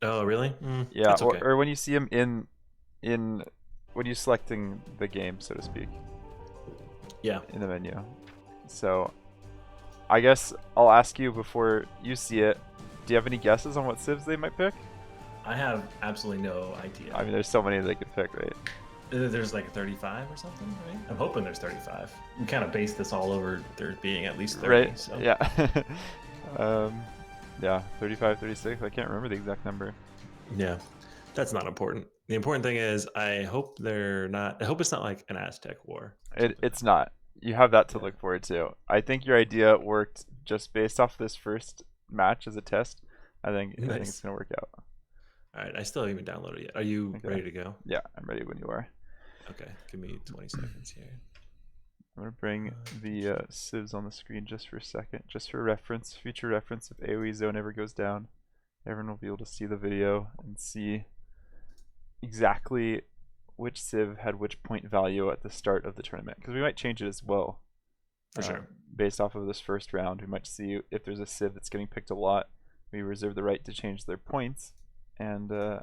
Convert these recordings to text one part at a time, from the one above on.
Oh, really? Yeah, That's okay. or when you see him in when you're selecting the game, so to speak, Yeah. in the menu. So I guess I'll ask you before you see it. Do you have any guesses on what civs they might pick? I have absolutely no idea. I mean, there's so many they could pick, right? There's like 35 or something, right? I'm hoping there's 35. We kind of based this all over there being at least 30. Right? So Yeah. um, yeah, 35, 36. I can't remember the exact number. yeah, that's not important. The important thing is I hope they're not. I hope it's not like an Aztec war or something. It's not. You have that to Yeah. look forward to. I think your idea worked just based off this first match as a test. I think it's Nice. gonna work out. All right. I still haven't even downloaded it yet. Are you Okay. ready to go? Yeah, I'm ready when you are. Okay. Give me 20 seconds here. I'm gonna bring the civs on the screen just for a second, just for reference, future reference. If AoEZone ever goes down, everyone will be able to see the video and see exactly which civ had which point value at the start of the tournament. Because we might change it as well. For sure. Based off of this first round, we might see if there's a civ that's getting picked a lot. We reserve the right to change their points, and I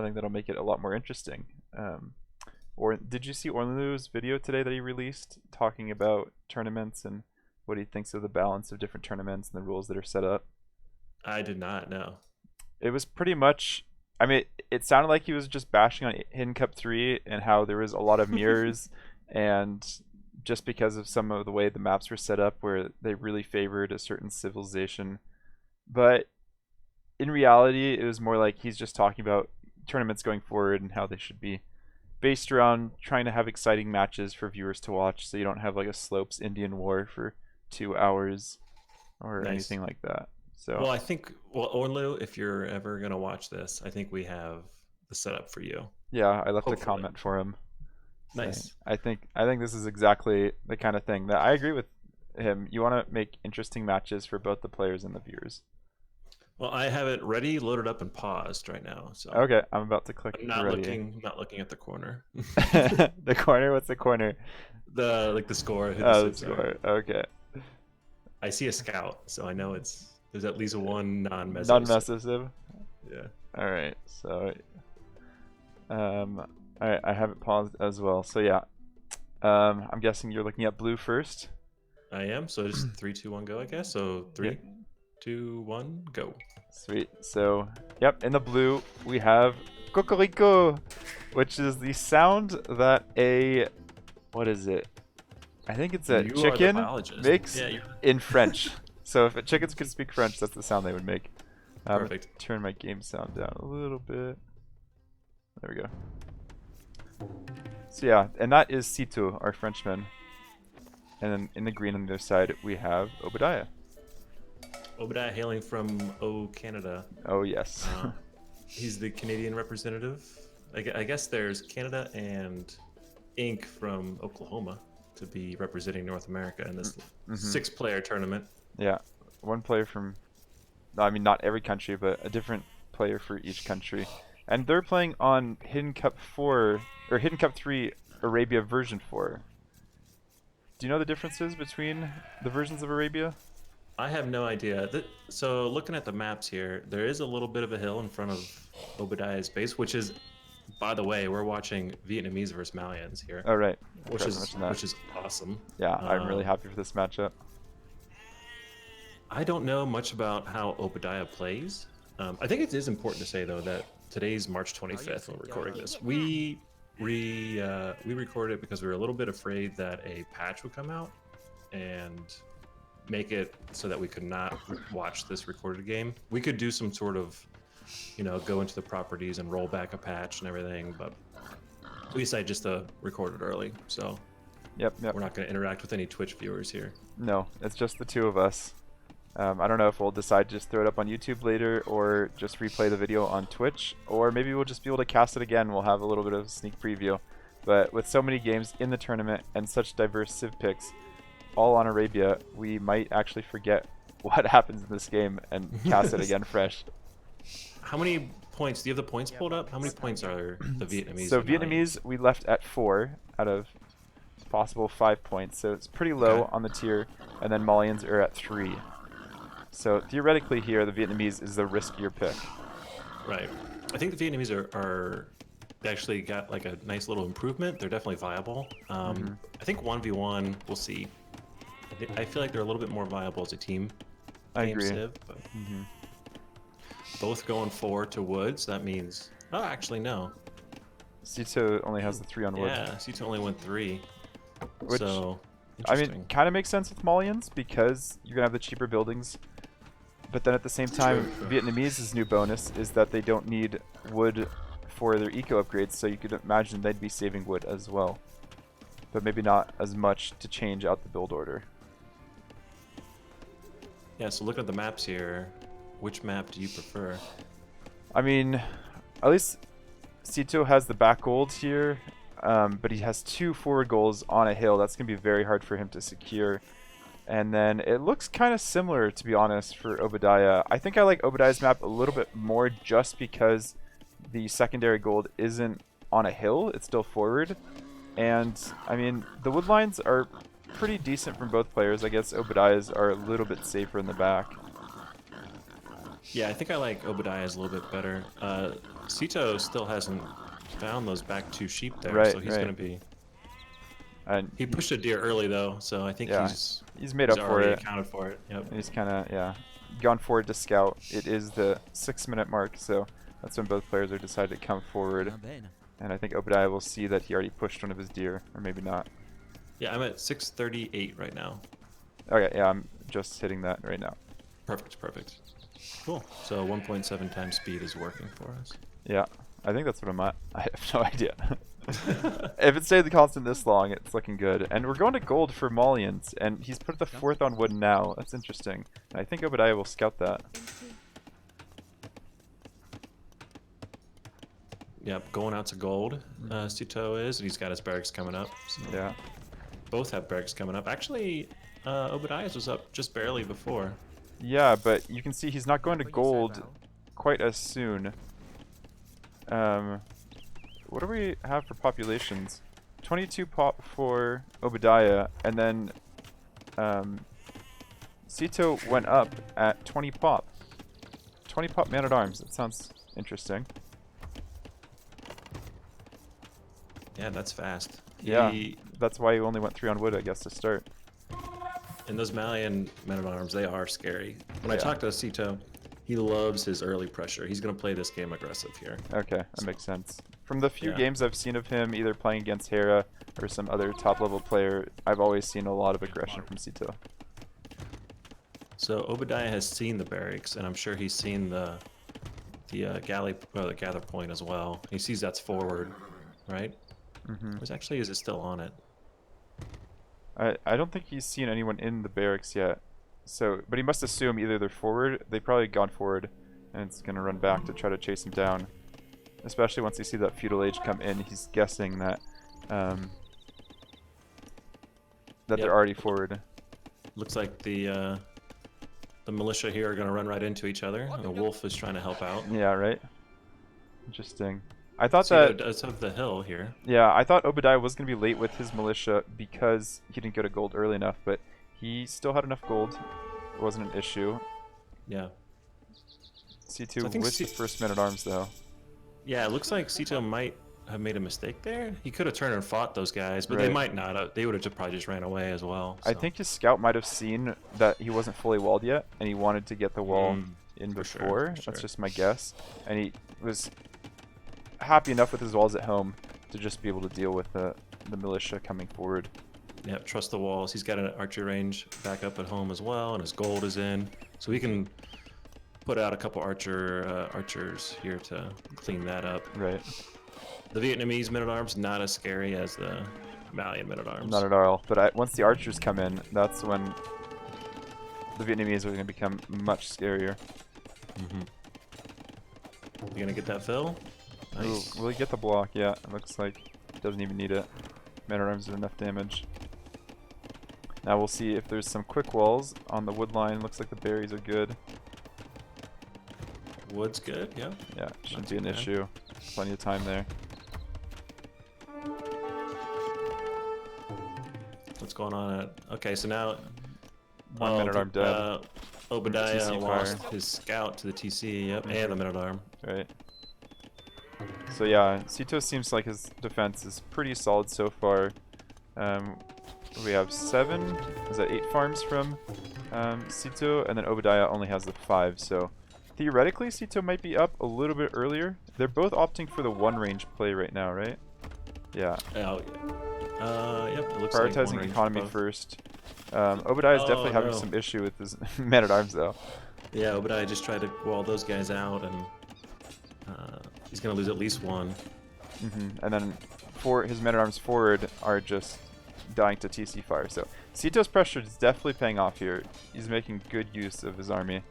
think that'll make it a lot more interesting. Or did you see Orlu's video today that he released talking about tournaments and what he thinks of the balance of different tournaments and the rules that are set up? I did not know. It was pretty much. I mean, it sounded like he was just bashing on Hidden Cup 3 and how there was a lot of mirrors, and just because of some of the way the maps were set up, where they really favored a certain civilization. But in reality, it was more like he's just talking about tournaments going forward and how they should be based around trying to have exciting matches for viewers to watch, so you don't have like a Slopes Indian War for 2 hours or Nice. anything like that. Well, So I think, well, Orlu, if you're ever going to watch this, I think we have the setup for you. yeah, I left a Hopefully. comment for him saying Nice. I think this is exactly the kind of thing that I agree with him. You want to make interesting matches for both the players and the viewers. Well, I have it ready, loaded up, and paused right now. So Okay, I'm about to click I'm not ready. looking at the corner. The corner, what's the corner? The score, who the Oh, the civs are. score. Okay. I see a scout, so I know there's at least one non-meso civ. Non-messive. Yeah. All right. So all right, I have it paused as well. So yeah. I'm guessing you're looking at blue first. I am. So just 3, 2, 1, go. I guess. So Yep. 3, 2, 1, go. Sweet. So, yep, in the blue we have Cocorico, which is the sound that what is it? I think it's a You are the chicken biologist. makes Yeah, you're in French. So if chickens could speak French, that's the sound they would make. perfect. Turn my game sound down a little bit. There we go. So yeah, and that is Sitaux, our Frenchman. And then in the green on the other side, we have Obadiah. Obadiah hailing from Canada. Oh, yes. He's the Canadian representative. I guess there's Canada and Inc. from Oklahoma to be representing North America in this 6-player tournament. Yeah, one player from, I mean, not every country, but a different player for each country. And they're playing on Hidden Cup 4, or Hidden Cup 3 Arabia version 4. Do you know the differences between the versions of Arabia? I have no idea. So looking at the maps here, there is a little bit of a hill in front of Obadiah's base, which is, by the way, we're watching Vietnamese versus Malians here, Oh, right. I which forgot to is mention that. which is awesome. Yeah, I'm really happy for this matchup. I don't know much about how Obadiah plays. I think it is important to say though that today's March 25th when we're recording this. We recorded it because we were a little bit afraid that a patch would come out and make it so that we could not watch this recorded game. We could do some sort of, go into the properties and roll back a patch and everything, but we decided just to record it early. So Yep. we're not going to interact with any Twitch viewers here. No, it's just the two of us. I don't know if we'll decide to just throw it up on YouTube later or just replay the video on Twitch, or maybe we'll just be able to cast it again. We'll have a little bit of a sneak preview. But with so many games in the tournament and such diverse civ picks, all on Arabia, we might actually forget what happens in this game and cast it again fresh. How many points? Do you have the points pulled up? How many points are the Vietnamese? So and Malians? Vietnamese, we left at 4 out of possible 5 points. So it's pretty low Okay. on the tier. And then Malians are at 3. So theoretically here, the Vietnamese is the riskier pick. Right. I think the Vietnamese are they actually got like a nice little improvement. They're definitely viable. I think 1v1, we'll see. I feel like they're a little bit more viable as a team. I Game agree. Civ, but both going forward to woods. That means actually no. Sitaux only has the 3 on wood. Yeah, Sitaux only went 3. Which, So I interesting. mean, kind of makes sense with Malians because you're gonna have the cheaper buildings. But then at the same time, Vietnamese's new bonus is that they don't need wood for their eco upgrades, so you could imagine they'd be saving wood as well. But maybe not as much to change out the build order. Yeah, so looking at the maps here, which map do you prefer? I mean, at least Sitaux has the back gold here, but he has 2 forward goals on a hill. That's going to be very hard for him to secure. And then it looks kind of similar, to be honest, for Obadiah. I think I like Obadiah's map a little bit more just because the secondary gold isn't on a hill. It's still forward. And, I mean, the wood lines are pretty decent from both players. I guess Obadiah's are a little bit safer in the back. Yeah, I think I like Obadiah's a little bit better. Sitaux still hasn't found those back 2 sheep there, Right, so he's right. going to be... And He pushed a deer early, though, so I think yeah, he's made up for already it. accounted for it. Yep. He's kind of, yeah, gone forward to scout. It is the 6-minute mark, so that's when both players are decided to come forward. And I think Obadiah will see that he already pushed one of his deer, or maybe not. Yeah, I'm at 6:38 right now. Okay, yeah, I'm just hitting that right now. Perfect, perfect. Cool. So 1.7 times speed is working for us. Yeah, I think that's what I'm at. I have no idea. If it stayed the constant this long, it's looking good. And we're going to gold for Malians, and he's put the 4th on wood now. That's interesting. And I think Obadiah will scout that. Yep, going out to gold. Sitaux is, and he's got his barracks coming up. So Yeah. both have barracks coming up. Actually, Obadiah's was up just barely before. Yeah, but you can see he's not going to gold quite as soon. What do we have for populations? 22 pop for Obadiah, and then Sitaux went up at 20 pop. 20 pop man-at-arms. That sounds interesting. Yeah, that's fast. Yeah, that's why he only went 3 on wood, I guess, to start. And those Malian men-at-arms, they are scary. When I talk to Sitaux, he loves his early pressure. He's going to play this game aggressive here. Okay, that makes sense. From the few games I've seen of him, either playing against Hera or some other top-level player, I've always seen a lot of aggression from Sitaux. So Obadiah has seen the barracks, and I'm sure he's seen the galley, or the gather point as well. He sees that's forward, right? Which actually is it still on it? I don't think he's seen anyone in the barracks yet. So, but he must assume either they're forward, they've probably gone forward, and it's gonna run back to try to chase him down. Especially once he see that feudal age come in, he's guessing that they're already forward. Looks like the militia here are gonna run right into each other. And the wolf is trying to help out. Yeah, right. Interesting. I thought Sitaux that does have the hill here. Yeah, I thought Obadiah was gonna be late with his militia because he didn't go to gold early enough, but he still had enough gold. It wasn't an issue. Yeah. C2 So I think with the first man-at-arms though. Yeah, it looks like Sitaux might have made a mistake there. He could have turned and fought those guys, but they Right. might not have. They would have probably just ran away as well. I so. think his scout might have seen that he wasn't fully walled yet, and he wanted to get the wall in for sure, before. for sure. That's just my guess. And he was happy enough with his walls at home to just be able to deal with the militia coming forward. Yeah, trust the walls. He's got an archery range back up at home as well, and his gold is in, so he can put out a couple archers here to clean that up. Right. The Vietnamese men-at-arms not as scary as the Malian men-at-arms. Not at all. But once the archers come in, that's when the Vietnamese are going to become much scarier. You gonna get that fill? Nice. Ooh, will he get the block? Yeah, it looks like he doesn't even need it. Man-at-arms do enough damage. Now we'll see if there's some quick walls on the wood line. Looks like the berries are good. Wood's good, yeah. Yeah, shouldn't be an issue. Plenty of time there. What's going on? Okay, so now One man-at-arm dead. Obadiah TC lost fire. his scout to the TC, yep, and the men-at-arm. Right. So yeah, Sitaux seems like his defense is pretty solid so far. We have 7, is that 8 farms from Sitaux, and then Obadiah only has the 5, so theoretically Sitaux might be up a little bit earlier. They're both opting for the 1 range play right now, right? Yeah. Oh, yep, it looks Prioritizing like economy first. Obadiah is definitely having some issue with his man-at-arms though. Yeah, Obadiah just tried to wall those guys out, and he's going to lose at least 1. And then his men-at-arms forward are just dying to TC fire. So Sitau's pressure is definitely paying off here. He's making good use of his army.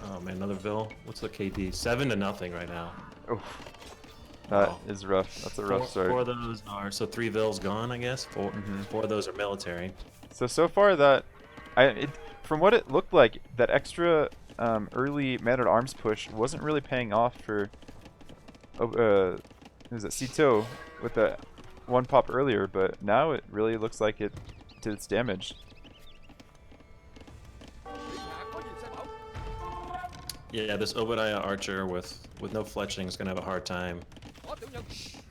Oh man, another Vil. What's the KD? 7-0 right now. Oof. That is rough. That's a rough start. 4 of those are, so 3 Vils gone, I guess. 4 of those are military. So far that, from what it looked like, that extra early man-at-arms push wasn't really paying off for Sitaux with the 1 pop earlier, but now it really looks like it did its damage. Yeah, this Obadiah archer with no fletching is gonna have a hard time.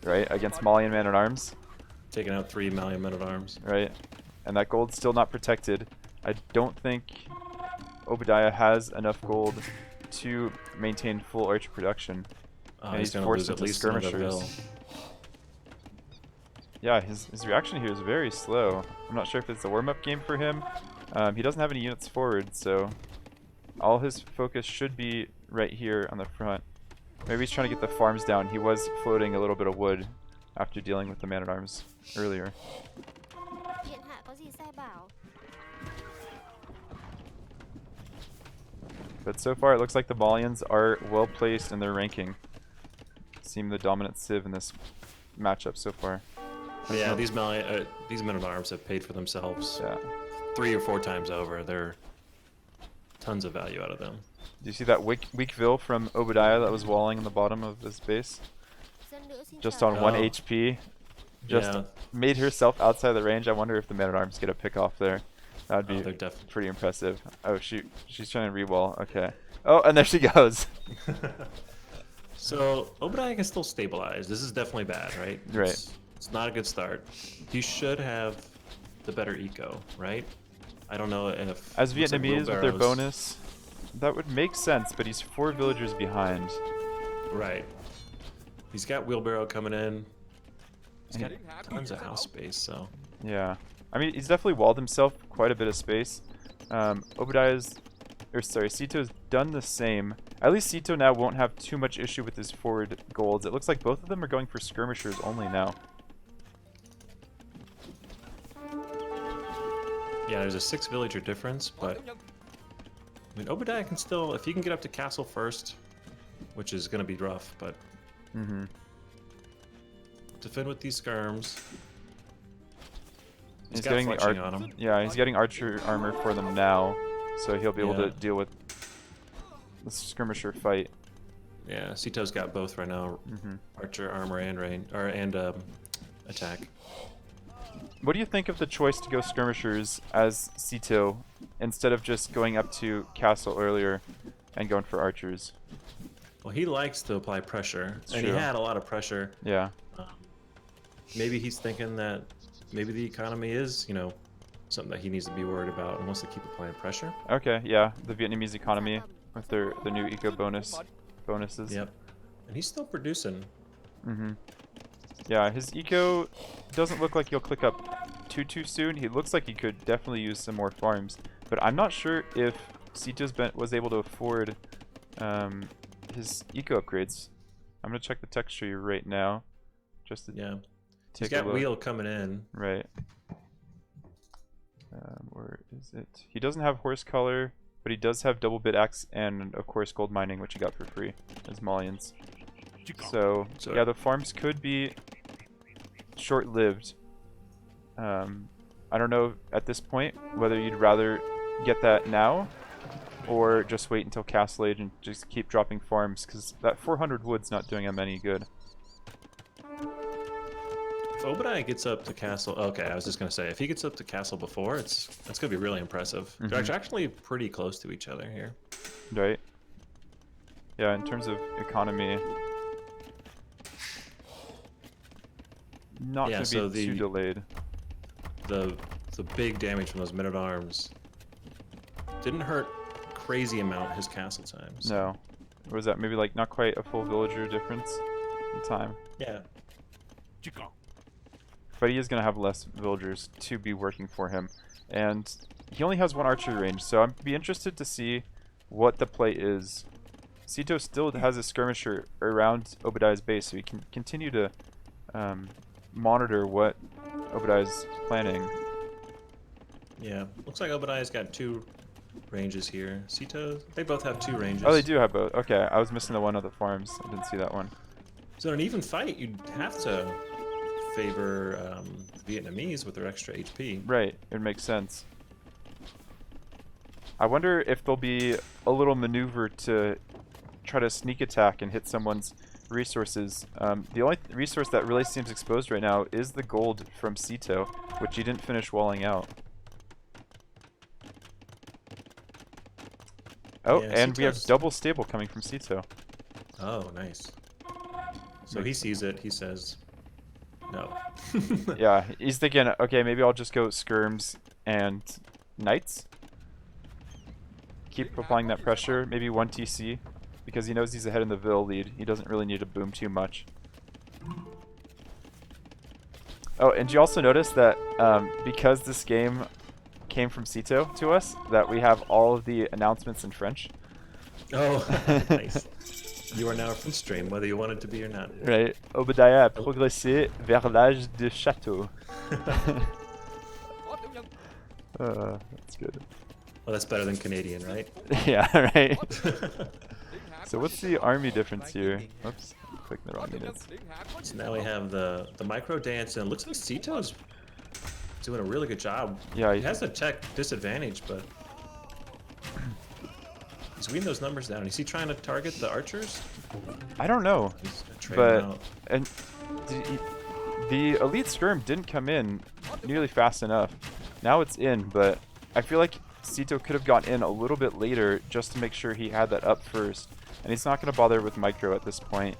Right, against Malian man-at-arms. Taking out 3 Malian men-at-arms. Right, and that gold's still not protected. I don't think Obadiah has enough gold to maintain full archer production. And he's gonna forced lose at into least another skirmishers. Vil. Yeah, his reaction here is very slow. I'm not sure if it's a warm-up game for him. He doesn't have any units forward, so all his focus should be right here on the front. Maybe he's trying to get the farms down. He was floating a little bit of wood after dealing with the man-at-arms earlier. But so far it looks like the Malians are well placed in their ranking. Seem the dominant civ in this matchup so far. Yeah, these men-at-arms have paid for themselves. Yeah. 3 or 4 times over. They're tons of value out of them. Do you see that weak Vil from Obadiah that was walling on the bottom of his base? Just on 1 HP. Just made herself outside the range. I wonder if the men-at-arms get a pick off there. That'd be pretty impressive. Oh shoot, she's trying to re-wall. Okay. Oh, and there she goes. So Obadiah can still stabilize. This is definitely bad, right? Right. It's not a good start. He should have the better eco, right? I don't know if as Vietnamese with their bonus, that would make sense, but he's 4 villagers behind. Right. He's got wheelbarrow coming in. He's got tons of house space, so. Yeah. I mean, he's definitely walled himself quite a bit of space. Sitau's done the same. At least Sitaux now won't have too much issue with his forward golds. It looks like both of them are going for skirmishers only now. Yeah, there's a 6 villager difference, but I mean, Obadiah can still, if he can get up to castle first, which is going to be rough, but defend with these skirms. He's getting the on him. Yeah, he's getting archer armor for them now, so he'll be able to deal with the skirmisher fight. Yeah, Sitau's got both right now: archer armor and attack. What do you think of the choice to go skirmishers as Sitaux instead of just going up to castle earlier and going for archers? Well, he likes to apply pressure, and he had a lot of pressure. Yeah. Maybe he's thinking that maybe the economy is, something that he needs to be worried about and wants to keep applying pressure. Okay, yeah, the Vietnamese economy with their new eco bonuses. Yep, and he's still producing. Yeah, his eco doesn't look like he'll click up too soon. He looks like he could definitely use some more farms, but I'm not sure if Sitaux was able to afford his eco upgrades. I'm gonna check the texture right now, just to He's got wheel coming in. Right. Where is it? He doesn't have horse color, but he does have double bit axe and of course gold mining, which he got for free as Malians. So yeah, the farms could be short-lived. I don't know at this point whether you'd rather get that now or just wait until Castle Age and just keep dropping farms, because that 400 wood's not doing him any good. If Obadiah gets up to castle, okay, I was just gonna say, if he gets up to castle before, that's gonna be really impressive. They're actually pretty close to each other here. Right. Yeah, in terms of economy, not gonna be too delayed. The big damage from those men-at-arms didn't hurt crazy amount his castle times. No. What was that? Maybe like not quite a full villager difference in time. Yeah. But he is going to have less villagers to be working for him. And he only has one archery range, so I'd be interested to see what the play is. Sitaux still has a skirmisher around Obadiah's base, so he can continue to monitor what Obadiah's planning. Yeah, looks like Obadiah's got 2 ranges here. Sitaux, they both have 2 ranges. Oh, they do have both. Okay, I was missing the one of the farms. I didn't see that one. So in an even fight, you'd have to favor the Vietnamese with their extra HP. Right, it makes sense. I wonder if there'll be a little maneuver to try to sneak attack and hit someone's resources. The only resource that really seems exposed right now is the gold from Sitaux, which he didn't finish walling out. Oh, yeah, and we have double stable coming from Sitaux. Oh, nice. So he sees it, he says, no. Yeah, he's thinking, okay, maybe I'll just go skirms and knights. Keep applying that pressure, maybe 1 TC, because he knows he's ahead in the Vil lead. He doesn't really need to boom too much. Oh, and you also notice that because this game came from Sitaux to us, that we have all of the announcements in French. Oh, nice. You are now from stream, whether you want it to be or not. Right. Obadiah a progressé vers l'âge de château. That's good. Well, that's better than Canadian, right? Yeah, right. So what's the army difference here? Oops, clicked the wrong units. So now we have the micro dance, and it looks like Sitau's doing a really good job. Yeah, he has a tech disadvantage, but he's weeding those numbers down. Is he trying to target the archers? I don't know, but and the elite skirm didn't come in nearly fast enough. Now it's in, but I feel like Sitaux could have gotten in a little bit later just to make sure he had that up first. And he's not going to bother with micro at this point.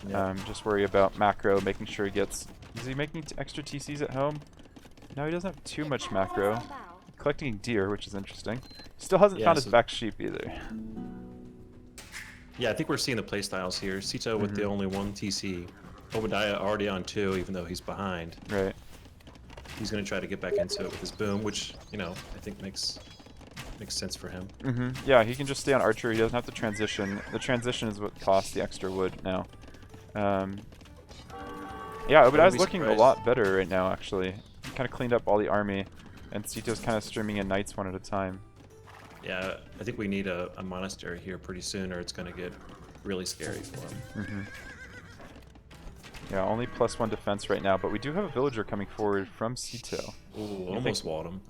Yeah. Just worry about macro, making sure he gets... Is he making extra TCs at home? No, he doesn't have too much macro. Collecting deer, which is interesting. Still hasn't found his back sheep either. Yeah, I think we're seeing the playstyles here. Sitaux with the only 1 TC. Obadiah already on 2, even though he's behind. Right. He's going to try to get back into it with his boom, which, you know, I think makes sense for him. Yeah, he can just stay on archer. He doesn't have to transition. The transition is what costs the extra wood now. Yeah, Obadiah's looking a lot better right now, actually. He kind of cleaned up all the army, and Sitau's kind of streaming in knights one at a time. Yeah, I think we need a monastery here pretty soon, or it's going to get really scary for him. Yeah, only +1 defense right now, but we do have a villager coming forward from Sitaux. Ooh, almost walled him.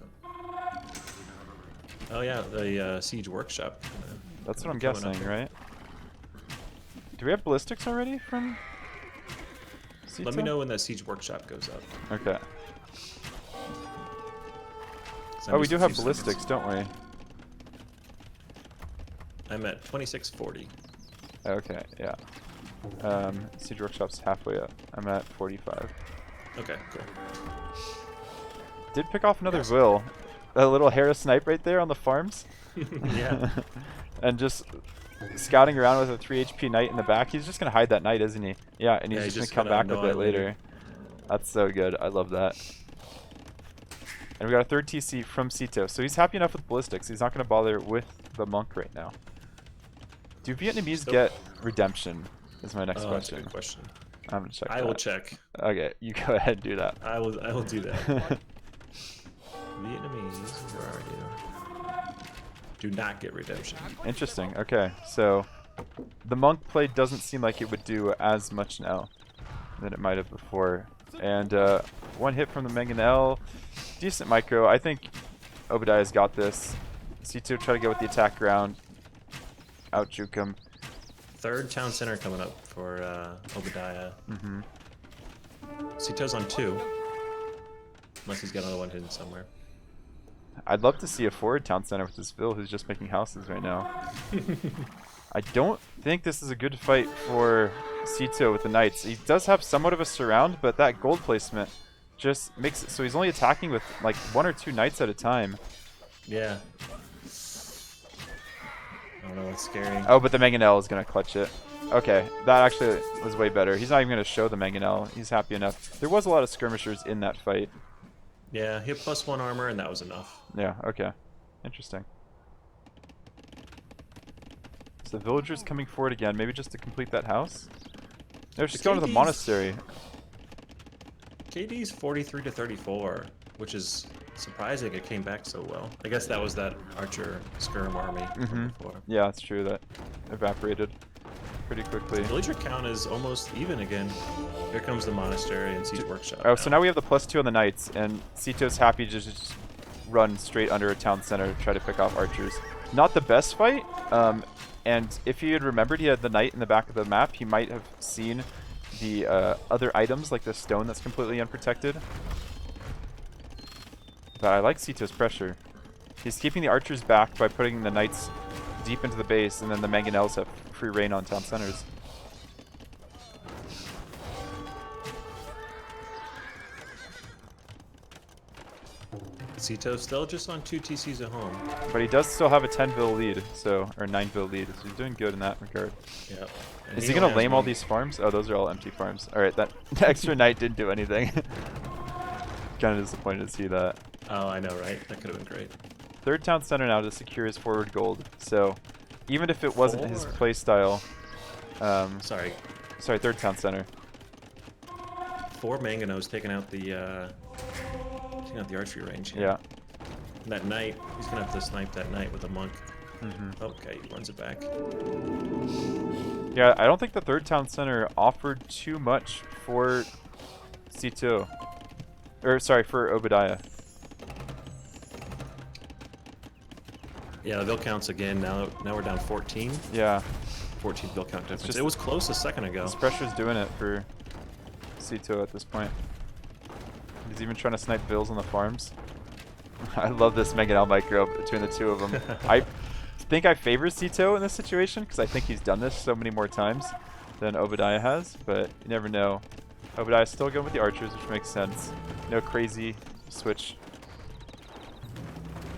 Oh yeah, the siege workshop. That's what I'm guessing, right? Do we have ballistics already from Sitaux? Let me know when that siege workshop goes up. Okay. Oh, we do have ballistics, don't we? I'm at 2640. Okay, yeah. Siege workshop's halfway up. I'm at 45. Okay, cool. Did pick off another Vil. A little Hera snipe right there on the farms. Yeah. And just scouting around with a 3 HP knight in the back. He's just going to hide that knight, isn't he? Yeah, and he's just going to come back with it later. That's so good. I love that. And we got a 3rd TC from Sitaux. So he's happy enough with ballistics. He's not going to bother with the monk right now. Do Vietnamese get redemption? Is my next question. That's a good question. I'm going to check I will check. Okay, you go ahead and do that. I will do that. Vietnamese, where are you? Do not get redemption. Interesting. Okay, so the monk play doesn't seem like it would do as much now than it might have before. And 1 hit from the Mangonel. Decent micro. I think Obadiah's got this. Sitaux try to get with the attack round. Out-juke him. 3rd town center coming up for Obadiah. Sitau's on 2. Unless he's got another one hidden somewhere. I'd love to see a forward town center with this Phil who's just making houses right now. I don't think this is a good fight for Sitaux with the knights. He does have somewhat of a surround, but that gold placement just makes it so he's only attacking with like 1 or 2 knights at a time. Yeah. Oh no, that's scary. Oh, but the Mangonel is going to clutch it. Okay, that actually was way better. He's not even going to show the Mangonel. He's happy enough. There was a lot of skirmishers in that fight. Yeah, he had +1 armor, and that was enough. Yeah, okay. Interesting. So the villagers coming forward again, maybe just to complete that house? No, she's going to the monastery. KD's 43 to 34, which is surprising it came back so well. I guess that was that archer skirm army from before. Yeah, it's true that evaporated pretty quickly. Villager count is almost even again. Here comes the monastery and Siege Workshop. Oh, so now we have the +2 on the knights, and Sitau's happy to just run straight under a town center to try to pick off archers. Not the best fight, and if he had remembered he had the knight in the back of the map, he might have seen the other items, like the stone that's completely unprotected. But I like Sitau's pressure. He's keeping the archers back by putting the knights deep into the base, and then the Mangonels have free reign on town centers. Sitaux still just on 2 TCs at home. But he does still have a 10-vil lead, so, or 9-vil lead, so he's doing good in that regard. Yep. Is he gonna lame all these farms? Oh, those are all empty farms. Alright, that extra knight didn't do anything. Kinda disappointed to see that. Oh, I know, right? That could have been great. 3rd town center now to secure his forward gold, so even if it wasn't his playstyle... Sorry, 3rd town center. 4 Mangonos taking out the archery range here. Yeah. And that knight, he's gonna have to snipe that knight with a monk. Okay, he runs it back. Yeah, I don't think the 3rd town center offered too much for Sitaux. Or, sorry, for Obadiah. Yeah, the bill counts again. Now we're down 14. Yeah. 14 bill count difference. Just, it was close a second ago. This pressure's doing it for Sitaux at this point. He's even trying to snipe bills on the farms. I love this Mangonel micro between the two of them. I think I favor Sitaux in this situation because I think he's done this so many more times than Obadiah has, but you never know. Obadiah's still going with the archers, which makes sense. No crazy switch.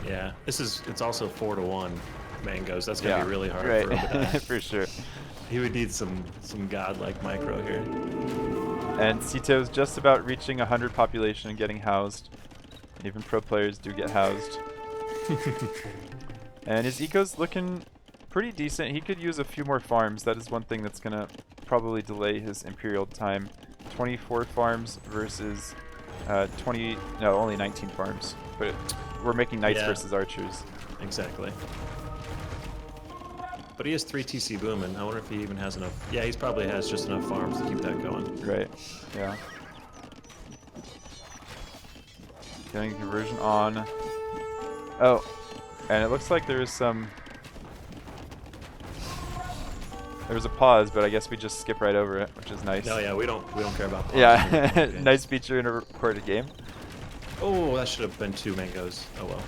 Yeah, it's also 4 to 1 mangoes. That's gonna be really hard for Obadiah. For sure. He would need some godlike micro here. And Sitau's just about reaching 100 population and getting housed. Even pro players do get housed. And his eco's looking pretty decent. He could use a few more farms. That is one thing that's going to probably delay his Imperial time. 24 farms versus only 19 farms. But we're making knights versus archers. Exactly. But he has 3 TC booming. I wonder if he even has enough. Yeah, he probably has just enough farms to keep that going. Right. Yeah. Getting conversion on. Oh, and it looks like there was a pause, but I guess we just skip right over it, which is nice. No, yeah, we don't care about pauses. Yeah, nice feature in a recorded game. Oh, that should have been 2 mangoes. Oh well.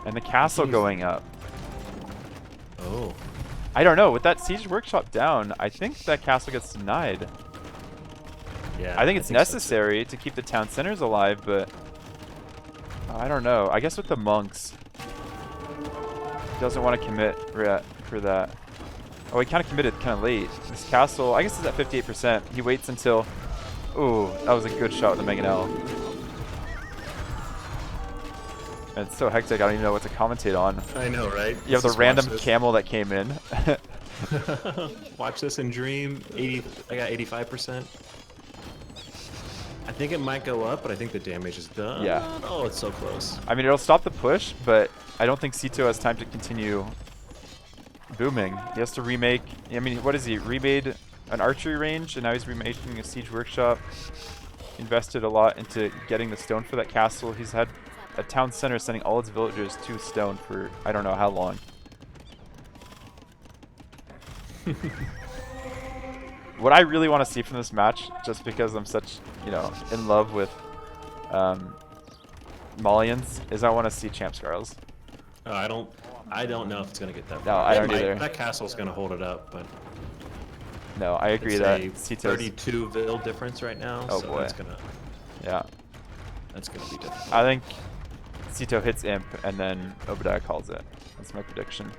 And the castle going up. Oh. I don't know. With that siege workshop down, I think that castle gets denied. Yeah. I think it's necessary to keep the town centers alive, but I don't know. I guess with the monks, he doesn't want to commit for that. Oh, he kind of committed kind of late. This castle, I guess it's at 58%. He waits until... Ooh, that was a good shot with the Mangonel. And it's so hectic, I don't even know what to commentate on. I know, right? You have the random camel that came in. Watch this and dream. I got 85%. I think it might go up, but I think the damage is done. Yeah. Oh, it's so close. I mean, it'll stop the push, but I don't think Sitaux has time to continue booming. He has to remake... I mean, what is he? Remade an archery range, and now he's remaking a siege workshop. Invested a lot into getting the stone for that castle. He's had a town center sending all its villagers to stone for I don't know how long. What I really want to see from this match, just because I'm such, you know, in love with Malians, is I want to see Champ Scarls. Oh, I don't know if it's gonna get that No, far. I It don't might. either. That castle's gonna hold it up, but No, I agree it's that a Sitaux. 32 vil difference right now. Oh so boy. That's gonna be difficult. I think Sitaux hits Imp and then Obadiah calls it. That's my prediction.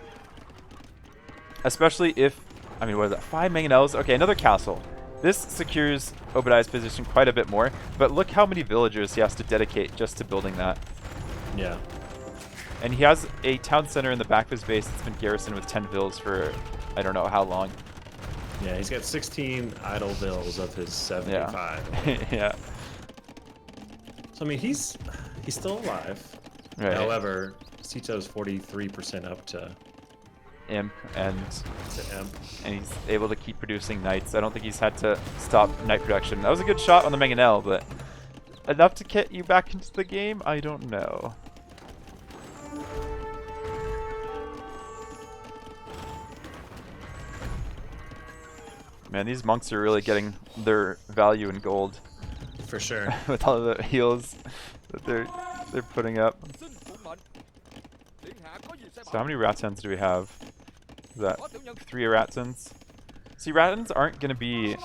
Especially if, I mean, what is that? 5 mangonels? Okay, another castle. This secures Obadiah's position quite a bit more, but look how many villagers he has to dedicate just to building that. Yeah. And he has a town center in the back of his base that's been garrisoned with 10 vills for I don't know how long. Yeah, he's got 16 idle vills of his 75. Yeah. So I mean, he's still alive. Right. However, Sitau's 43% up to Imp and Imp. and he's able to keep producing knights. I don't think he's had to stop knight production. That was a good shot on the mangonel, but enough to get you back into the game? I don't know. Man, these monks are really getting their value in gold. For sure. With all of the heals that they're putting up. So how many Ratons do we have? Is that 3 Ratons? See, Ratons aren't going to be,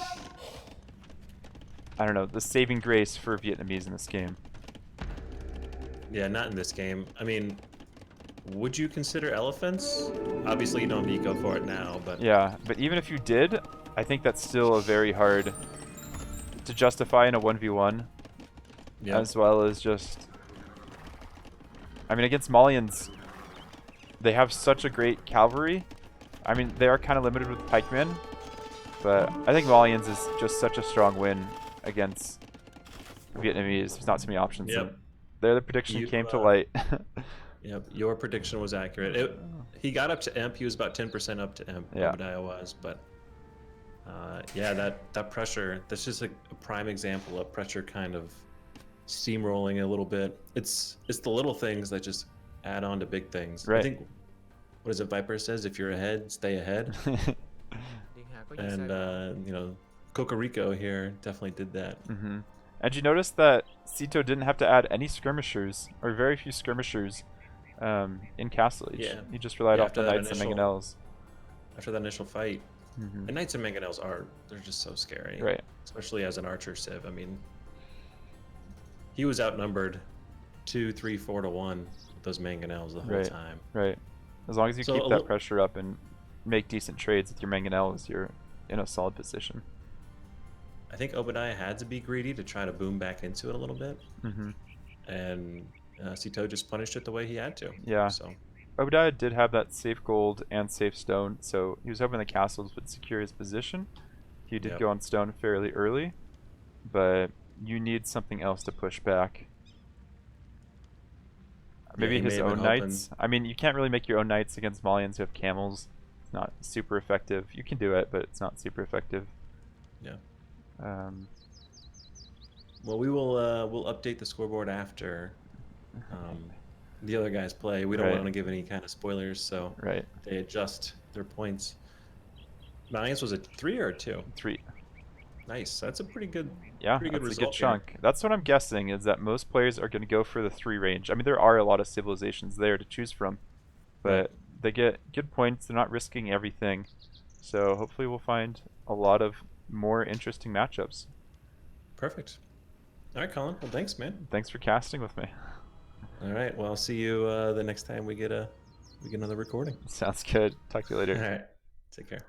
I don't know, the saving grace for Vietnamese in this game. Yeah, not in this game. I mean, would you consider elephants? Obviously, you don't need to go for it now, but... Yeah, but even if you did, I think that's still a very hard to justify in a 1v1. Yep. As well as just... I mean, against Malians, they have such a great cavalry. I mean, they are kind of limited with pikemen, but I think Malians is just such a strong win against Vietnamese. There's not so many options. Yep. There, the prediction came to light. Yep, your prediction was accurate. He got up to Imp. He was about 10% up to Imp. Yeah. Obadiah was, but yeah, that pressure. That's just a prime example of pressure kind of steamrolling a little bit. It's the little things that just add on to big things. Right. I think, what is it, Viper says? If you're ahead, stay ahead. And you know, Cocorico here definitely did that. Mm-hmm. And you notice that Sitaux didn't have to add any skirmishers, or very few skirmishers, in Castle Age. Yeah. He just relied Yeah, off the Knights and Mangonels. After that initial fight. Mm-hmm. And Knights and Mangonels they're just so scary. Right. Especially as an archer civ. I mean, he was outnumbered 2, 3, 4 to 1 with those Mangonels the whole time. Right. As long as you So keep that pressure up and make decent trades with your Mangonels, you're in a solid position. I think Obadiah had to be greedy to try to boom back into it a little bit. Mm-hmm. And Sitaux just punished it the way he had to. Yeah. So. Obadiah did have that safe gold and safe stone, so he was hoping the castles would secure his position. He did go on stone fairly early, but you need something else to push back. Maybe his own knights. I mean, you can't really make your own knights against Malians who have camels. It's not super effective. You can do it, but it's not super effective. Yeah. Well, we'll update the scoreboard after the other guys play. We don't want to give any kind of spoilers, so they adjust their points. Malians was a 3 or a 2? 3. Nice. That's a pretty good. Yeah, pretty good that's a result good chunk. Here. That's what I'm guessing is that most players are going to go for the 3 range. I mean, there are a lot of civilizations there to choose from, but they get good points. They're not risking everything, so hopefully we'll find a lot of more interesting matchups. Perfect. All right, Colin. Well, thanks, man. Thanks for casting with me. All right. Well, I'll see you the next time we get another recording. Sounds good. Talk to you later. All right. Take care.